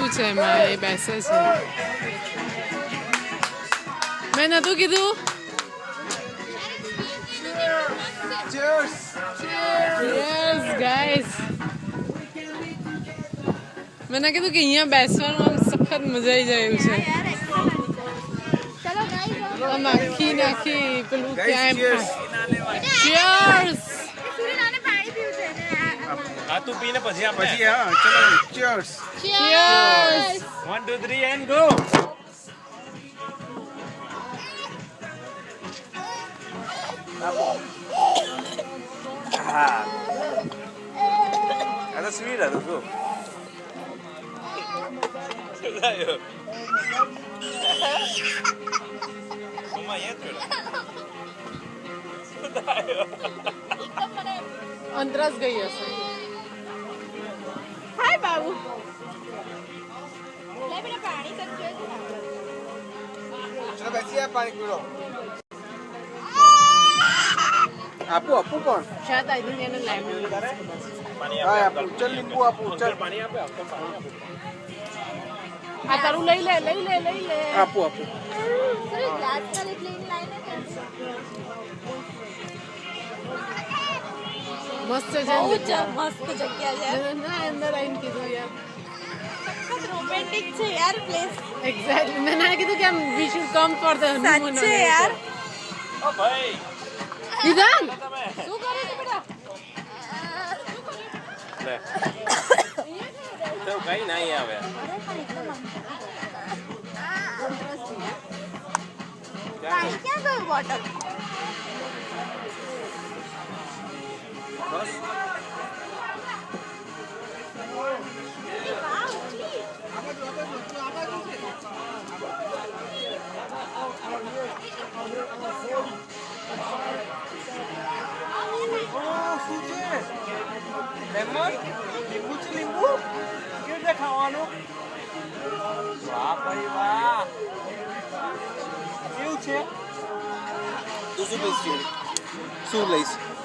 બેસવું છે એમાં એ બેસે છે મેં નતું કીધું Cheers! યસ ગાઈસ મેં કીધું કે અહીંયા બેસવાનું આમ સખત મજા આવી જાય એવું છે આમ આખી નાખી પેલું ક્યાં ચીયર્સ આ તું પીને પછી આપણે પછી હા ચલો cheers! ચીયર્સ 1 2 3 and go આ તો સ્વીટ હતું શું મમ્મા યે અંતરાસ ગઈ હશે હાય બાબુ ચલો બેસી આ પાણી પીડો આપો આપો પણ શાયદ આઈ થિંક એને લેમન પાણી હા આપે આપો ચલ લીંબુ આપો ચલ પાણી આપે પાણી આપે આ તારું લઈ લે આપો આપો મસ્ત છે મસ્ત જગ્યા છે ના અંદર આવીને કીધું યાર રોમેન્ટિક છે યાર પ્લેસ એક્ઝેક્ટલી મેં ના કીધું કે we should come for the honeymoon સાચે યાર ઓ ભાઈ વિધાન તમે શું કરે છે બેટા લે તો કઈ નહીં આવે પાણી ક્યાં ગયું બોટલ બસ શું છે લેમન લીંબુ છે લીંબુ કેવું છે ખાવાનું વાહ ભાઈ વાહ કેવું છે તું શું લઈશ શું લઈશ